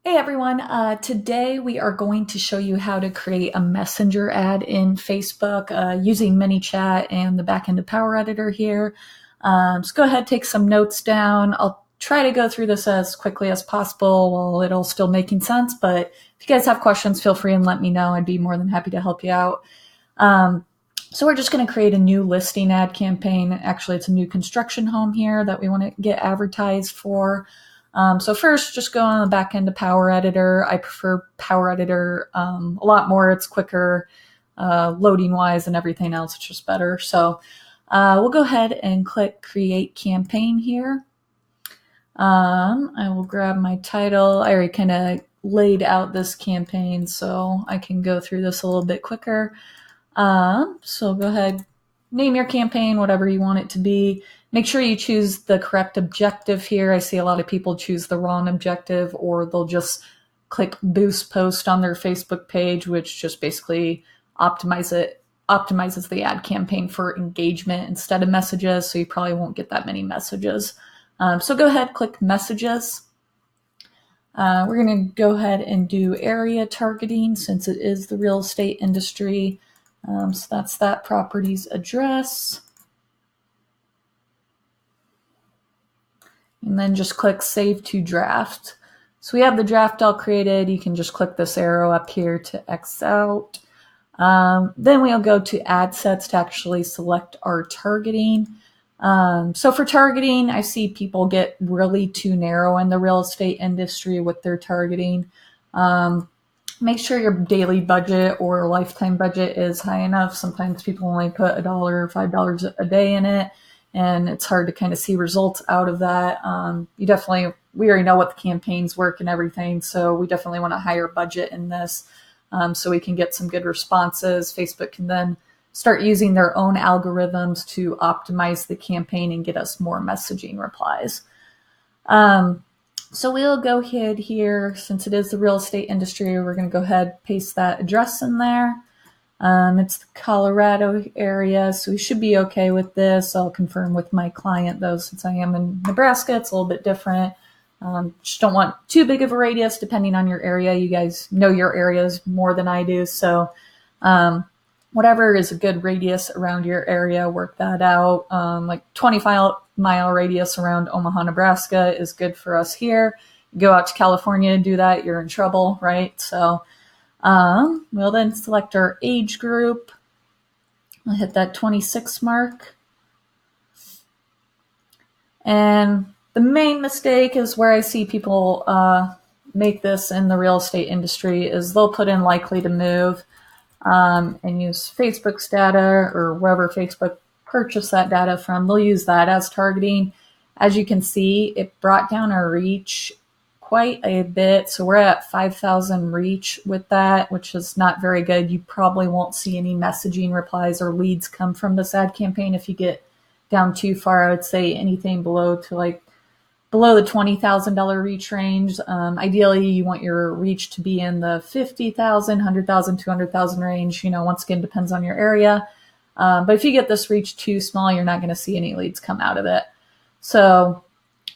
Hey everyone, today we are going to show you how to create a messenger ad in Facebook using ManyChat and the backend of Power Editor here. So go ahead, take some notes down. I'll try to go through this as quickly as possible while it'll still making sense, but if you guys have questions, feel free and let me know. I'd be more than happy to help you out. Um, so we're just going to create a new listing ad campaign. Actually, it's a new construction home here that we want to get advertised for. So first, just go on the back end of Power Editor. I prefer Power Editor a lot more. It's quicker, loading wise, and everything else. It's just better. So we'll go ahead and click Create Campaign here. I will grab my title. I already kind of laid out this campaign, so I can go through this a little bit quicker. So go ahead, name your campaign, whatever you want it to be. Make sure you choose the correct objective here. I see a lot of people choose the wrong objective, or they'll just click boost post on their Facebook page, which just basically optimizes the ad campaign for engagement instead of messages. So you probably won't get that many messages. So go ahead, click messages. We're going to go ahead and do area targeting since it is the real estate industry. So that's that property's address. And then just click Save to Draft. So we have the draft all created. You can just click this arrow up here to X out. Then we'll go to ad sets to actually select our targeting. So for targeting, I see people get really too narrow in the real estate industry with their targeting. Make sure your daily budget or lifetime budget is high enough. Sometimes people only put $1 or $5 a day in it, and it's hard to kind of see results out of that. We already know what the campaigns work and everything, so we definitely want a higher budget in this so we can get some good responses. Facebook can then start using their own algorithms to optimize the campaign and get us more messaging replies. So we'll go ahead here, since it is the real estate industry, we're going to go ahead, paste that address in there. It's the Colorado area, so we should be okay with this. I'll confirm with my client though, since I am in Nebraska, it's a little bit different. Just don't want too big of a radius depending on your area. You guys know your areas more than I do, so whatever is a good radius around your area, work that out. Like 25-mile radius around Omaha, Nebraska is good for us here. You go out to California and do that, you're in trouble, right? So we'll then select our age group. I'll hit that 26 mark. And the main mistake is where I see people make this in the real estate industry is they'll put in likely to move. And use Facebook's data or wherever Facebook purchased that data from. They'll use that as targeting. As you can see, it brought down our reach quite a bit. So we're at 5,000 reach with that, which is not very good. You probably won't see any messaging replies or leads come from this ad campaign if you get down too far. I would say anything below the $20,000 reach range. Ideally, you want your reach to be in the 50,000, 100,000, 200,000 range. Once again, depends on your area. But if you get this reach too small, you're not going to see any leads come out of it. So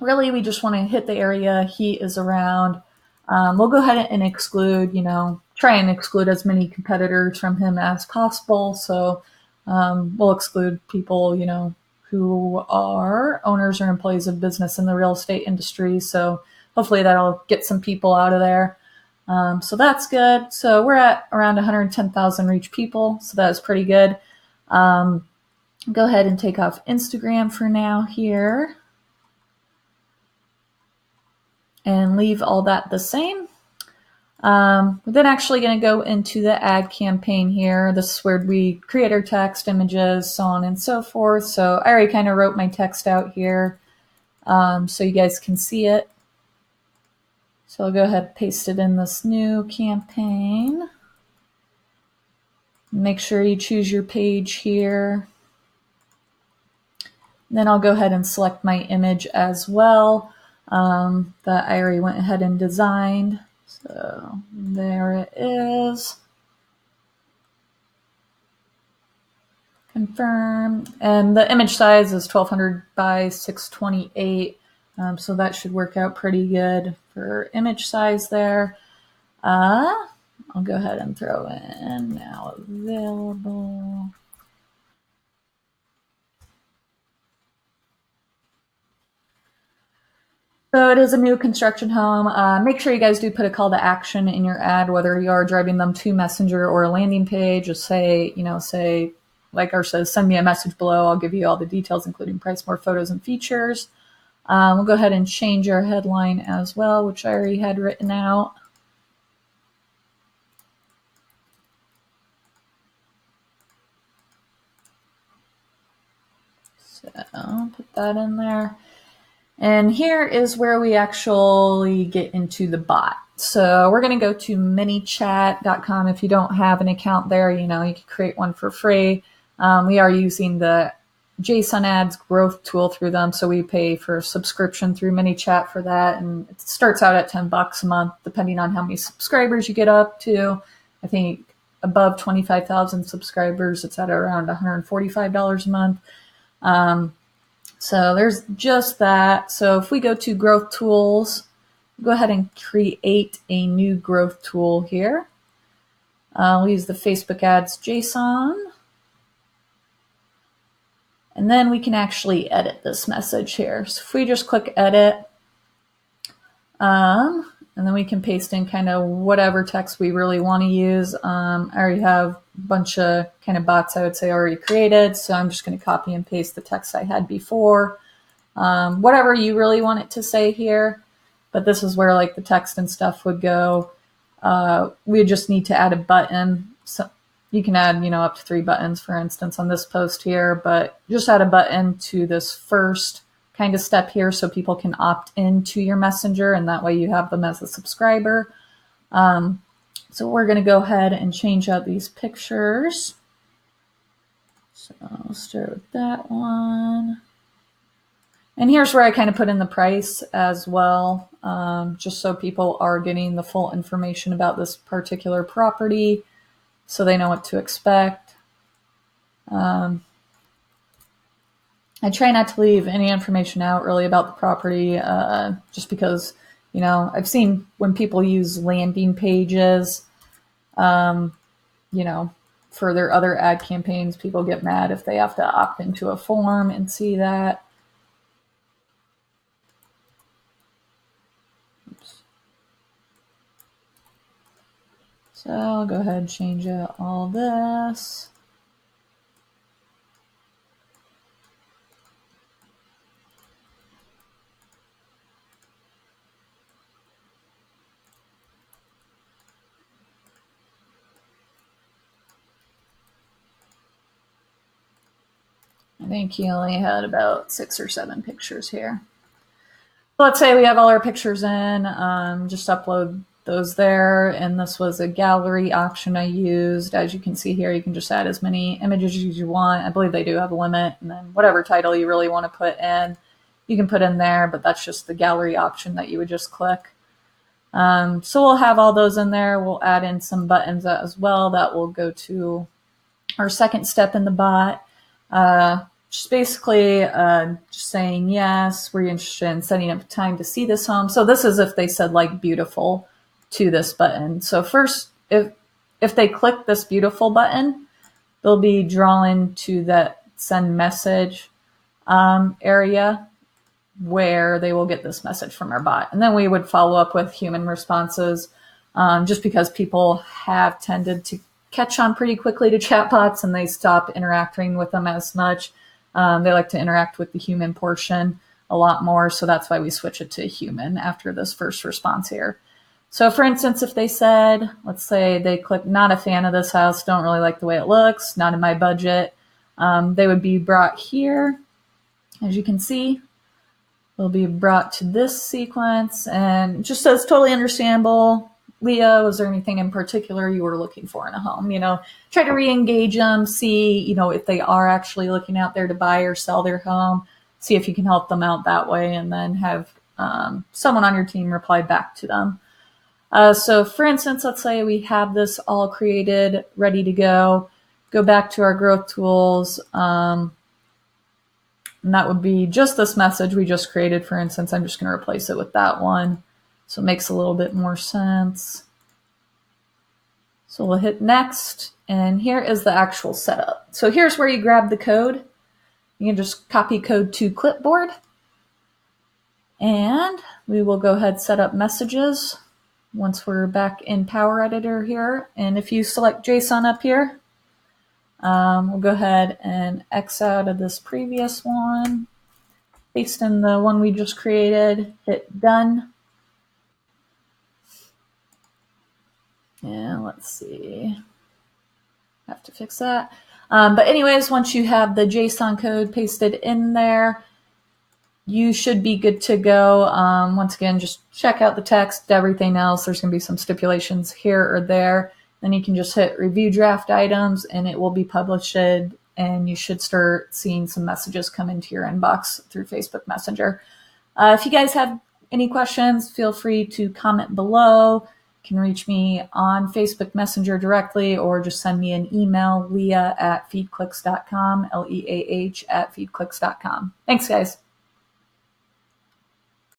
really, we just want to hit the area he is around. We'll go ahead and exclude, try and exclude as many competitors from him as possible. So we'll exclude people, who are owners or employees of business in the real estate industry. So hopefully that'll get some people out of there. So that's good. So we're at around 110,000 reach people. So that is pretty good. Go ahead and take off Instagram for now here and leave all that the same. We're then actually going to go into the ad campaign here. This is where we create our text, images, so on and so forth. So I already kind of wrote my text out here so you guys can see it. So I'll go ahead and paste it in this new campaign. Make sure you choose your page here. Then I'll go ahead and select my image as well that I already went ahead and designed. So there it is. Confirm. And the image size is 1200 by 628. So that should work out pretty good for image size there. I'll go ahead and throw in now available. So it is a new construction home. Make sure you guys do put a call to action in your ad, whether you are driving them to Messenger or a landing page. Just say, say, like ours says, send me a message below. I'll give you all the details, including price, more photos, and features. We'll go ahead and change our headline as well, which I already had written out. So I'll put that in there. And here is where we actually get into the bot. So we're going to go to manychat.com. If you don't have an account there, you can create one for free. We are using the JSON ads growth tool through them. So we pay for a subscription through ManyChat for that. And it starts out at $10 a month, depending on how many subscribers you get up to. I think above 25,000 subscribers, it's at around $145 a month. So there's just that. So if we go to growth tools, go ahead and create a new growth tool here. We'll use the Facebook ads JSON. And then we can actually edit this message here. So if we just click edit, and then we can paste in kind of whatever text we really want to use. I already have a bunch of kind of bots, I would say, already created. So I'm just going to copy and paste the text I had before. Whatever you really want it to say here. But this is where like the text and stuff would go. We just need to add a button. So you can add, up to 3 buttons, for instance, on this post here. But just add a button to this first kind of step here so people can opt into your messenger, and that way you have them as a subscriber. So we're going to go ahead and change out these pictures. So I'll start with that one. And here's where I kind of put in the price as well, just so people are getting the full information about this particular property so they know what to expect. I try not to leave any information out really about the property, just because, I've seen when people use landing pages, for their other ad campaigns, people get mad if they have to opt into a form and see that. Oops. So I'll go ahead and change out all this. I think he only had about 6 or 7 pictures here. So let's say we have all our pictures in, just upload those there. And this was a gallery option I used. As you can see here, you can just add as many images as you want. I believe they do have a limit. And then whatever title you really want to put in, you can put in there, but that's just the gallery option that you would just click. So we'll have all those in there. We'll add in some buttons as well that will go to our second step in the bot. Just basically just saying, yes, we're interested in setting up time to see this home. So this is if they said like beautiful to this button. So first, if they click this beautiful button, they'll be drawn to that send message area where they will get this message from our bot. And then we would follow up with human responses, just because people have tended to catch on pretty quickly to chatbots and they stop interacting with them as much. They like to interact with the human portion a lot more. So that's why we switch it to human after this first response here. So for instance, if they said, let's say they click, not a fan of this house, don't really like the way it looks, not in my budget, they would be brought here. As you can see, they'll be brought to this sequence and it just says totally understandable. Leah, was there anything in particular you were looking for in a home? Try to re-engage them, see, if they are actually looking out there to buy or sell their home, see if you can help them out that way, and then have someone on your team reply back to them. So for instance, let's say we have this all created, ready to go back to our growth tools. And that would be just this message we just created. For instance, I'm just going to replace it with that one. So it makes a little bit more sense. So we'll hit next, and here is the actual setup. So here's where you grab the code. You can just copy code to clipboard, and we will go ahead and set up messages once we're back in Power Editor here. And if you select JSON up here, we'll go ahead and X out of this previous one, paste in the one we just created, hit done. And let's see, have to fix that. But anyways, once you have the JSON code pasted in there, you should be good to go. Once again, just check out the text, everything else. There's going to be some stipulations here or there. Then you can just hit review draft items and it will be published, and you should start seeing some messages come into your inbox through Facebook Messenger. If you guys have any questions, feel free to comment below. You can reach me on Facebook Messenger directly, or just send me an email, leah@feedclicks.com, Leah@feedclicks.com. Thanks, guys.